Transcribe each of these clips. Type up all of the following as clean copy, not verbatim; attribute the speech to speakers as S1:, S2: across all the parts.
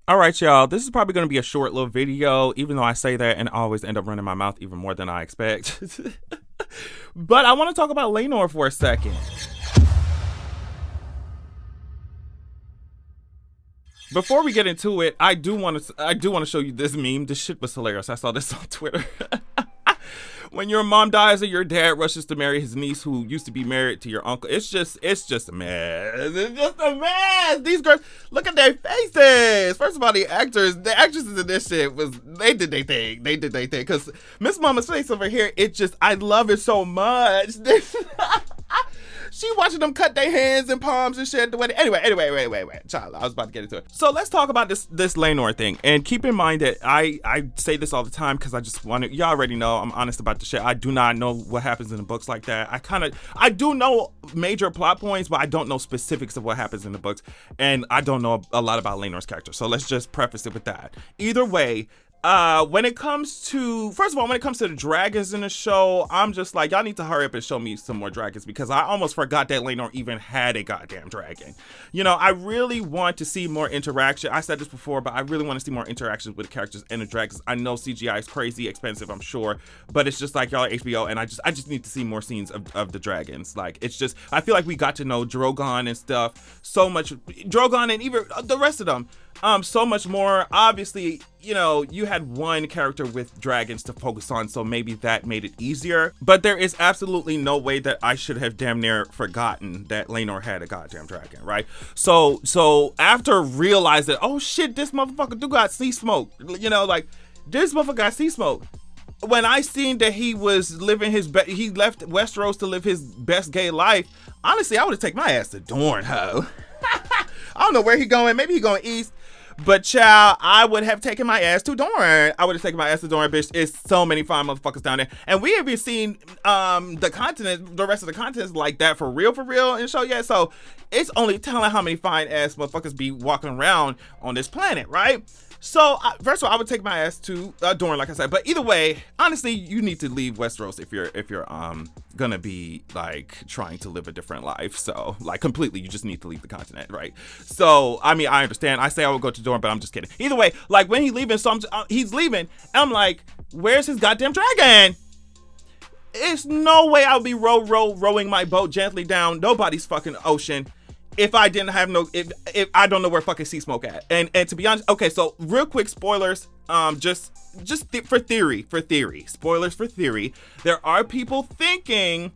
S1: All right, y'all. This is probably going to be a short little video, even though I say that and I always end up running my mouth even more than I expect. But I want to talk about Laenor for a second. Before we get into it, I do want to show you this meme. This shit was hilarious. I saw this on Twitter. When your mom dies and your dad rushes to marry his niece who used to be married to your uncle, it's just a mess. It's just a mess. These girls, look at their faces. First of all, the actresses in this shit they did their thing. They did their thing. Because Miss Mama's face over here, I love it so much. She watching them cut their hands and palms and shit at the wedding. Anyway, wait. Child, I was about to get into it. So let's talk about this Laenor thing. And keep in mind that I say this all the time because I just want to, y'all already know I'm honest about the shit. I do not know what happens in the books like that. I do know major plot points, but I don't know specifics of what happens in the books. And I don't know a lot about Laenor's character. So let's just preface it with that. Either way, when it comes to the dragons in the show, I'm just like, y'all need to hurry up and show me some more dragons because I almost forgot that Laenor even had a goddamn dragon. You know, I really want to see more interaction. I said this before, but I really want to see more interactions with the characters and the dragons. I know CGI is crazy expensive, I'm sure, but it's just like y'all are HBO, and I just need to see more scenes of the dragons. Like, it's just, I feel like we got to know Drogon and stuff so much. Drogon and even the rest of them. So much more. Obviously, you know, you had one character with dragons to focus on, so maybe that made it easier. But there is absolutely no way that I should have damn near forgotten that Laenor had a goddamn dragon, right? So after realizing, oh shit, this motherfucker do got Seasmoke, you know, like, this motherfucker got Seasmoke. When I seen that he was living he left Westeros to live his best gay life, honestly, I would have taken my ass to Dorne, ho. I don't know where he going. Maybe he going east. But child, I would have taken my ass to Dorne. I would have taken my ass to Dorne, bitch. It's so many fine motherfuckers down there. And we haven't seen the rest of the continents like that for real in the show yet. So it's only telling how many fine ass motherfuckers be walking around on this planet, right? So first of all, I would take my ass to Dorne, like I said. But either way, honestly, you need to leave Westeros if you're gonna be like trying to live a different life. So like completely, you just need to leave the continent, right? So I mean, I understand. I say I would go to Dorne, but I'm just kidding. Either way, like when he's leaving, he's leaving, and I'm like, where's his goddamn dragon? It's no way I'll be rowing my boat gently down nobody's fucking ocean if I didn't have if I don't know where fucking Seasmoke at. And to be honest, okay, so real quick spoilers, for theory, spoilers for theory. There are people thinking,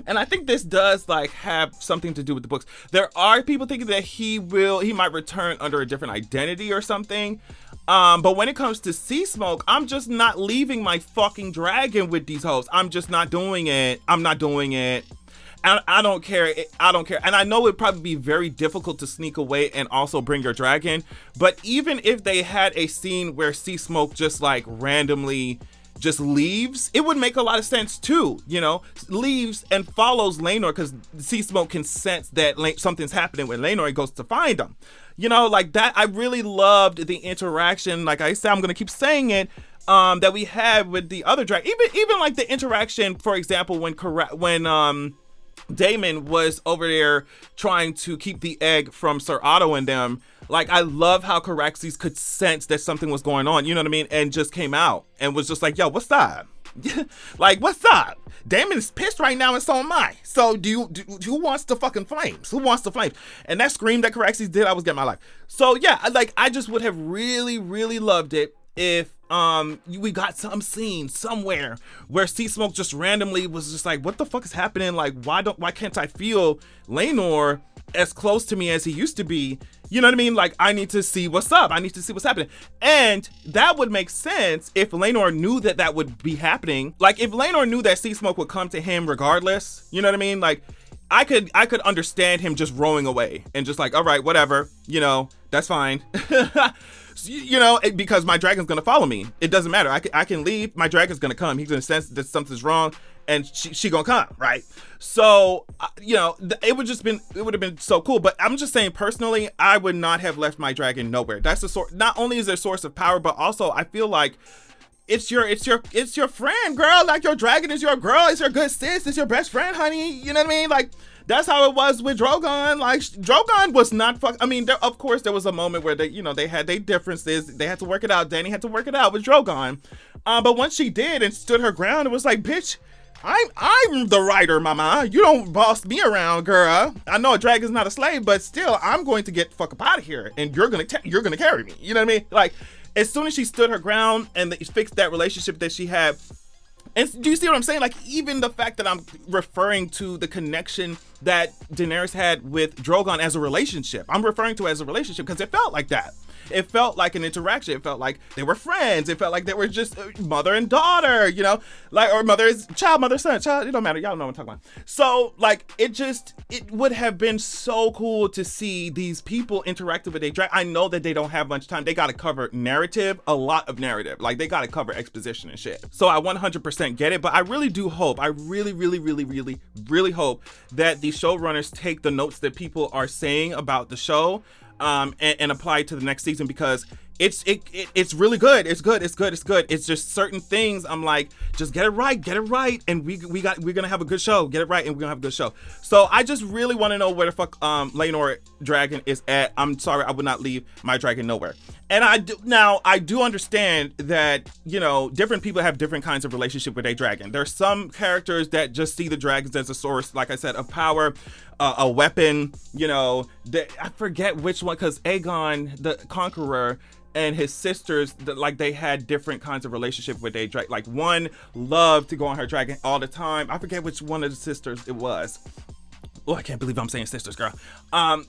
S1: and I think this does like have something to do with the books. There are people thinking that he might return under a different identity or something. But when it comes to Seasmoke, I'm just not leaving my fucking dragon with these hoes. I'm just not doing it. I'm not doing it. I don't care. And I know it'd probably be very difficult to sneak away and also bring your dragon. But even if they had a scene where Seasmoke just like randomly just leaves, it would make a lot of sense too, you know, leaves and follows Laenor because Seasmoke can sense that something's happening when Laenor goes to find him. You know, like that. I really loved the interaction. Like I said, I'm going to keep saying it. That we had with the other dragon. Even like the interaction, for example, when Daemon was over there trying to keep the egg from Sir Otto and them. Like, I love how Caraxes could sense that something was going on, you know what I mean? And just came out and was just like, yo, what's up? Like, what's up? Daemon is pissed right now and so am I. So who wants the fucking flames? Who wants the flames? And that scream that Caraxes did, I was getting my life. So yeah, like, I just would have really, really loved it if we got some scene somewhere where Seasmoke just randomly was just like, what the fuck is happening? Like, why can't I feel Laenor as close to me as he used to be? You know what I mean? Like, I need to see what's up. I need to see what's happening. And that would make sense if Laenor knew that would be happening. Like, if Laenor knew that Seasmoke would come to him regardless, you know what I mean? Like, I could understand him just rowing away and just like, all right, whatever, you know, that's fine. You know, because my dragon's gonna follow me. It doesn't matter. I can leave. My dragon's gonna come. He's gonna sense that something's wrong, and she gonna come, right? So, you know, it would have been so cool. But I'm just saying, personally, I would not have left my dragon nowhere. That's the source. Not only is there a source of power, but also I feel like it's your friend, girl. Like, your dragon is your girl. It's your good sis. It's your best friend, honey. You know what I mean? Like, That's how it was with Drogon. Like, Drogon was not I mean, of course, there was a moment where they had their differences. They had to work it out. Dany had to work it out with Drogon. But once she did and stood her ground, it was like, bitch, I'm the writer, mama. You don't boss me around, girl. I know a dragon's not a slave, but still, I'm going to get the fuck up out of here, and you're gonna carry me. You know what I mean? Like, as soon as she stood her ground and fixed that relationship that she had. And do you see what I'm saying? Like, even the fact that I'm referring to the connection that Daenerys had with Drogon as a relationship, I'm referring to it as a relationship because it felt like that. It felt like an interaction. It felt like they were friends. It felt like they were just mother and daughter, you know, like, or child, mother, son, child. It don't matter. Y'all know what I'm talking about. So, like, it would have been so cool to see these people interacting with their dragon. I know that they don't have much time. They got to cover narrative, a lot of narrative. Like, they got to cover exposition and shit. So I 100% get it, but I really do hope, I really, really, really, really, really hope that the showrunners take the notes that people are saying about the show and apply it to the next season, because it's really good. It's good. It's just certain things I'm like, just get it right, and we're gonna have a good show. Get it right, and we're gonna have a good show. So I just really want to know where the fuck Laenor dragon is at. I'm sorry, I would not leave my dragon nowhere. And I do understand that, you know, different people have different kinds of relationship with a dragon. There's some characters that just see the dragons as a source, like I said, of power, a weapon. You know, I forget which one, because Aegon the Conqueror and his sisters, like, they had different kinds of relationship with a dragon. Like, one loved to go on her dragon all the time. I forget which one of the sisters it was. Oh, I can't believe I'm saying sisters, girl. Ugh,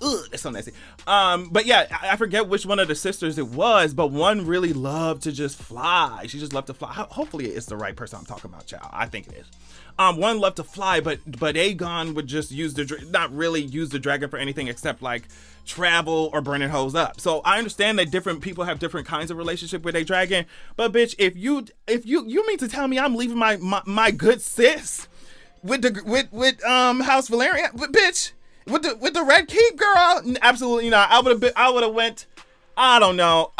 S1: it's so nasty. But yeah, I forget which one of the sisters it was, but one really loved to just fly. She just loved to fly. Hopefully it's the right person I'm talking about, child. I think it is. One loved to fly, but Aegon would just not really use the dragon for anything except like travel or burning hoes up. So I understand that different people have different kinds of relationship with a dragon, but bitch, if you mean to tell me I'm leaving my good sis with House Valerian, bitch, with the Red Keep, girl, absolutely not. I would have went. I don't know.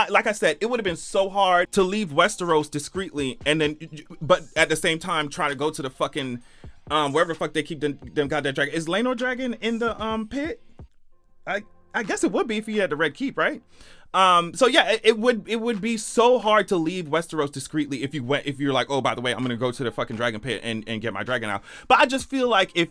S1: Like I said, it would have been so hard to leave Westeros discreetly, and then, but at the same time, try to go to the fucking wherever the fuck they keep them goddamn dragon. Is Laenor dragon in the pit? I guess it would be if he had the Red Keep, right? So yeah, it would be so hard to leave Westeros discreetly if you're like, oh, by the way, I'm gonna go to the fucking dragon pit and get my dragon out. But I just feel like if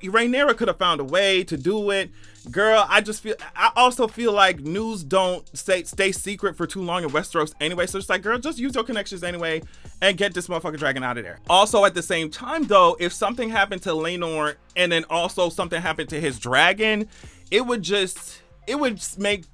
S1: Rhaenyra could have found a way to do it, girl, I also feel like news don't stay secret for too long in Westeros anyway. So it's like, girl, just use your connections anyway and get this motherfucking dragon out of there. Also, at the same time though, if something happened to Laenor and then also something happened to his dragon, it would make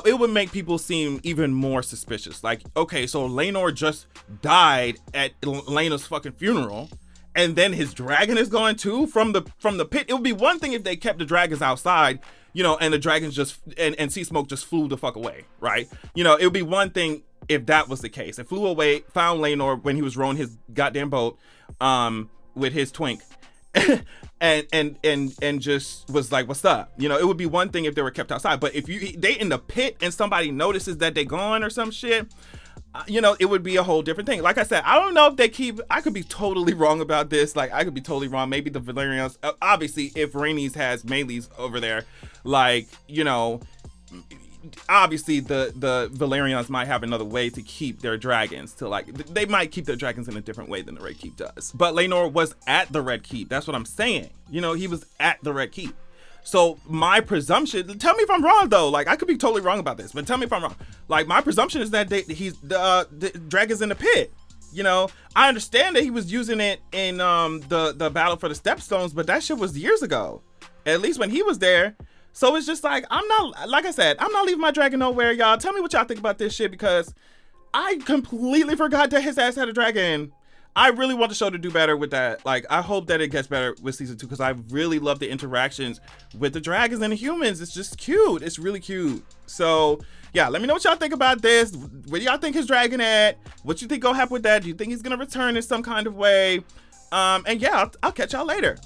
S1: it would make people seem even more suspicious. Like, okay, so Laenor just died at Laena's fucking funeral, and then his dragon is gone too from the pit. It would be one thing if they kept the dragons outside, you know, and the dragons just and Seasmoke just flew the fuck away, right? You know, it would be one thing if that was the case. It flew away, found Laenor when he was rowing his goddamn boat, with his twink. and just was like, what's up? You know, it would be one thing if they were kept outside, but if they in the pit and somebody notices that they gone or some shit, you know, it would be a whole different thing. Like I said, I don't know if I could be totally wrong about this. Like, I could be totally wrong. Maybe the Valerians, obviously, if Rhaenys has Meleys over there, like, you know, obviously the Valerians might have another way to keep their dragons, to like, they might keep their dragons in a different way than the Red Keep does. But Laenor was at the Red Keep. That's what I'm saying. You know, he was at the Red Keep. So my presumption, tell me if I'm wrong though, like, I could be totally wrong about this, but tell me if I'm wrong. Like, my presumption is that the dragon's in the pit. You know, I understand that he was using it in the battle for the Stepstones, but that shit was years ago, at least when he was there. So it's just like, I'm not leaving my dragon nowhere, y'all. Tell me what y'all think about this shit, because I completely forgot that his ass had a dragon. I really want the show to do better with that. Like, I hope that it gets better with season 2, because I really love the interactions with the dragons and the humans. It's just cute. It's really cute. So yeah, let me know what y'all think about this. Where do y'all think his dragon at? What you think gonna happen with that? Do you think he's gonna return in some kind of way? And yeah, I'll catch y'all later.